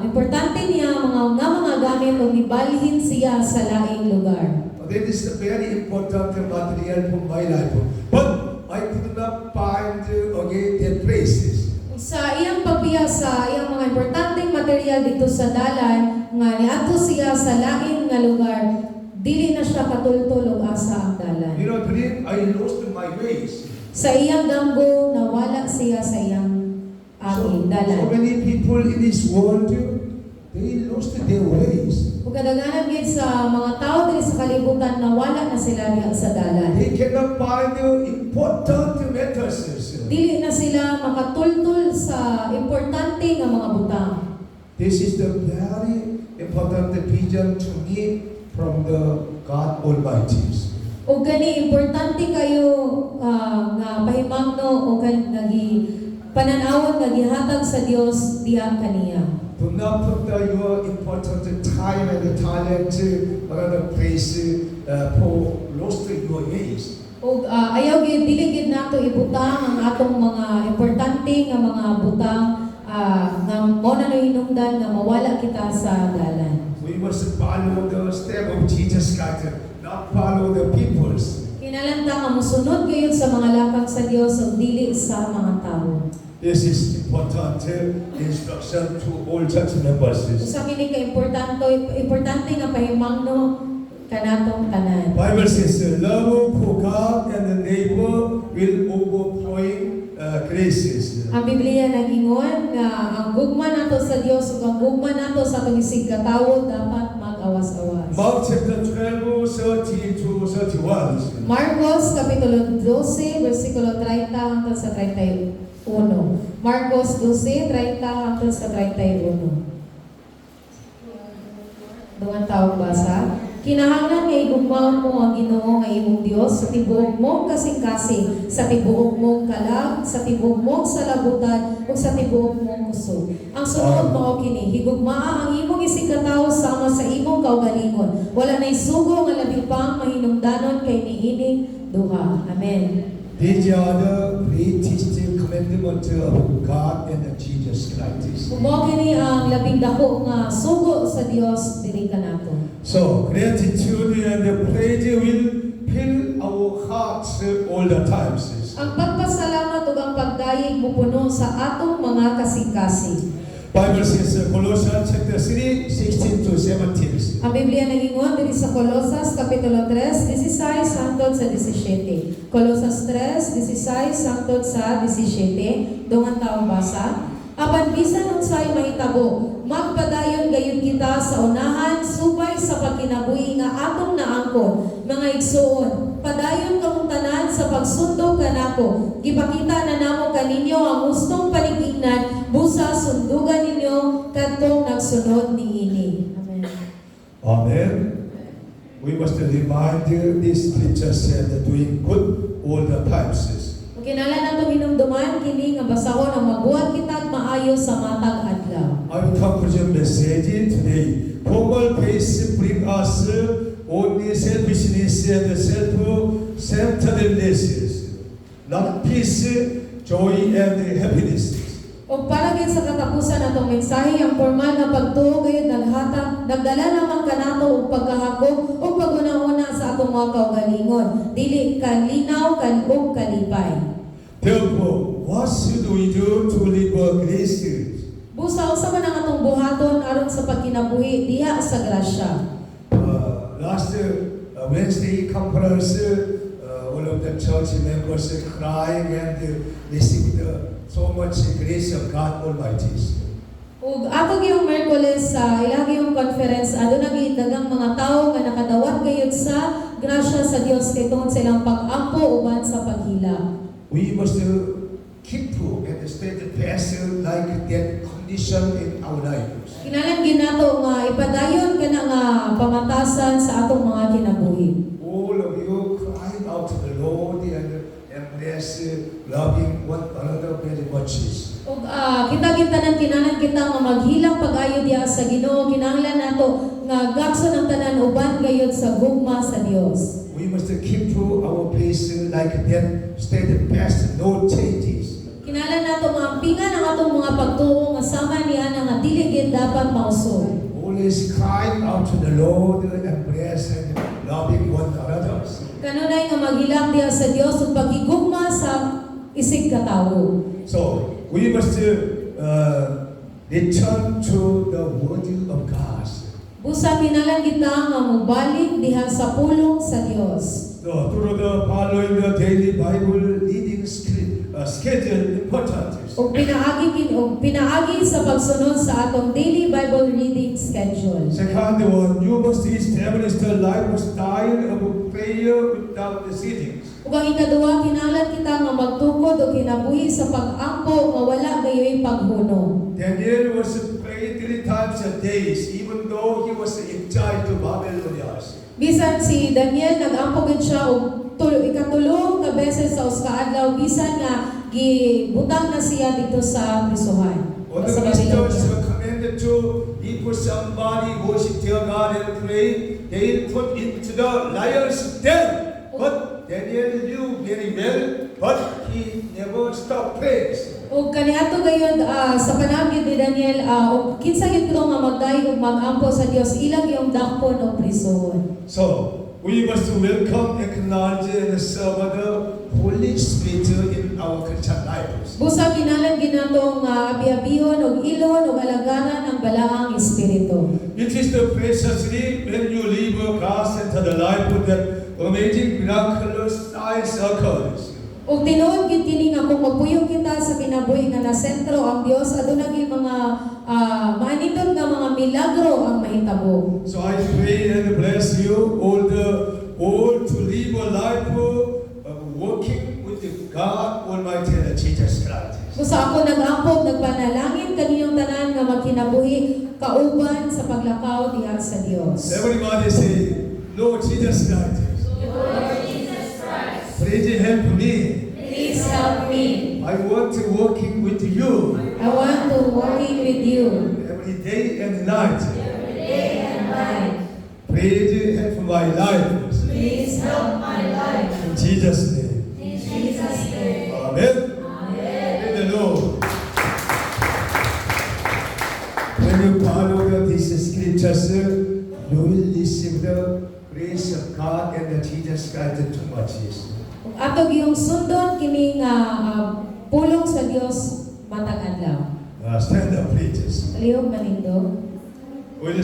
importante niya mga gamit o gibalhin siya sa laing lugar. That is a very important material for my life. But I could not find again their places. Sa iyang pagbiya sa iyang mga importanteng material dito sa dalan nga niadto siya sa laing nga lugar, dili na siya katultol og asa ang dalan. Dream, I lost my ways. Sa iyang danggo nawala siya sa iyang So dalan. many people in this world, they lost their ways. Ug kadaghanan gid sa mga tao diri sa kalibutan nawala na sila diha sa dalan. They cannot find the important matters. Dili na sila makatultol sa importante nga mga butang. This is the very important vision to me from the God Almighty. O gani importante kayo nga pahimangno o pananawon nga gihatag sa Dios diha kaniya. Do not put your important time and talent on another place for lost your ways. O ayaw gid dili gid nato ibutang ang atong mga importante nga mga butang nga mo na hinungdan nga mawala kita sa dalan. We must follow the step of Jesus Christ, not follow the people's. Kinalanta nga musunod gayon sa mga lakang sa Dios ug dili sa mga tawo. This is important instruction to all church members. Usa kini ka importante nga pahimangno kanatong tanan. Bible says, love for God and the neighbor will overflowing graces. Ang Biblia nagingon nga ang gugma nato sa Dios ug ang gugma nato sa atong isig katawo dapat mag-awas-awas. Mark chapter 12, 30 to 31. Marcos kapitulo 12 bersikulo 30 hangtod sa 31. Marcos 12, 30 hangtod sa 31. Duman taong basa. Kinahanglan nga igugmaon mo ang Ginoo nga imong Dios sa tibuok mong kasing-kasing, sa tibuok mong kalag, sa tibuok mong salabutan, ug sa tibuok mong kusog. Ang sunod mao kini, higugmaa ang imong isig katawo sama sa imong kaugalingon. Wala nay sugo nga labi pang mahinungdanon kay niining duha. Amen. These are the greatest commandment of God and Jesus Christ. Mao kini ang labing dako nga sugo sa Dios diri kanato. So, gratitude and praise will fill our hearts all the times. Ang pagpasalamat ug ang pagdayeg mupuno sa atong mga kasing-kasing. Bible says Colossians chapter 3, 16 to 17. Ang Biblia nagingon diri sa Colosas kapitulo 3, 16 hangtod sa 17. Colosas 3, 16 hangtod sa 17. Dungan taong basa. Apan bisan unsay mahitabo, magpadayon gayon kita sa unahan subay sa pagkinabuhi nga atong naangkon. Mga igsoon, padayon kamong tanan sa pagsundo kanako. Gipakita na namo kaninyo ang gustong panig-ingnan busa sundugan ninyo kadtong nagsunod niini. Amen. Amen. We must remind these preachers that doing good all the times. Kinahanglan nato hinumduman kini nga basahon ang mabuhat kitag maayo sa matag adlaw. Our conclusion message today. Formal faith bring us only selfishness and self-centeredness, not peace, joy, and happiness. O para gid sa katapusan atong mensahe, ang formal nga pagtuo gayud nagdala naman kanato og pagkahakog ug pag-una-una sa atong mga kaugalingon, dili kalinaw ug kalipay. Therefore, what should we do to live grace? Busa usa man ang atong buhaton aron sa pagkinabuhi diha sa grasya. Last Wednesday conference, all of the church members crying and received so much grace of God Almighty. Ug ato gyung Miyerkules sa ilagi yung conference aduna gyud daghang mga tawo nga nakadawat gayud sa grasya sa Dios kay tungod sa ilang pag-ampo uban sa paghila. We must keep and steadfast like that condition in our lives. Kinahanglan gyud nato nga ipadayon kana nga pamatasan sa atong mga kinabuhi. All of you crying out to the Lord and embrace loving one another very much. Ug kita tanan kinahanglan kita nga maghilang pag-ayo diha sa Ginoo, kinahanglan nato nga gakson ang tanan uban gayud sa gugma sa Dios. We must keep our pace like that, steadfast, no changes. Kinahanglan nato nga ampingan ang atong mga pagtuo nga sama niya nga dili gid dapat mausog. Always crying out to the Lord, embrace and loving one another. Kanunay nga maghilang diha sa Dios ug paghigugma sa isig katawo. So, we must return to the Word of God. Busa kinahanglan kita nga mobalik diha sa pulong sa Dios. So, through the following the daily Bible reading schedule important. Og pinaagi sa pagsunod sa atong daily Bible reading schedule. Second one, you must establish the lifestyle of prayer without the sittings. Ug ang ikaduha, kinahanglan kita nga magtukod o kinabuhi sa pag-ampo nga wala gayoy paghuno. Daniel was prayed 3 times a day, even though he was in charge of Babylon. Bisan si Daniel nag-ampo gid siya og ikatulong ka beses sa usa ka adlaw bisan nga gibutang na siya dito sa prisuhan. All the Sa ministers Babylonia. were commanded to if somebody worship their God and pray, they put into the lion's den. But Daniel knew very well, but he never stopped praying. ug kaniadto gayon sa panahon ni Daniel ug kinsa gid ko nga magdayo ug magampo sa Dios ilang yung dakpon o prison. So, we must welcome, acknowledge, and serve the Holy Spirit in our Christian lives. Busa kinalan ginato nga abi-abihon ug ilon ug alagaran ang balaang espiritu. It is the preciously when you leave Christ into the life with that amazing miraculous signs occurs. Ug tinuod gid kini nga kung magpuyo kita sa kinabuhi nga nasentro ang Dios aduna gid mga maaniton nga mga milagro ang mahitabo. So I pray and bless you all to live a life of working with God Almighty and Jesus Christ. Busa ako nag-ampog nagpanalangin kaniyong tanan nga magkinabuhi kauban sa paglakaw diha sa Dios. Everybody say, Lord Jesus Christ. Please help me. Please help me. I want to working with you I want to working with you every day and night. day and night. Please help my life. Please help my life. In Jesus' name. In Jesus' name. Amen. Amen. Praise the Lord. When you follow these scriptures, you will receive the grace of God and the Jesus Christ too much. Kung atog yung sundon kini nga pulong sa Dios matag adlaw. Stand up, please. Kalihog manindo.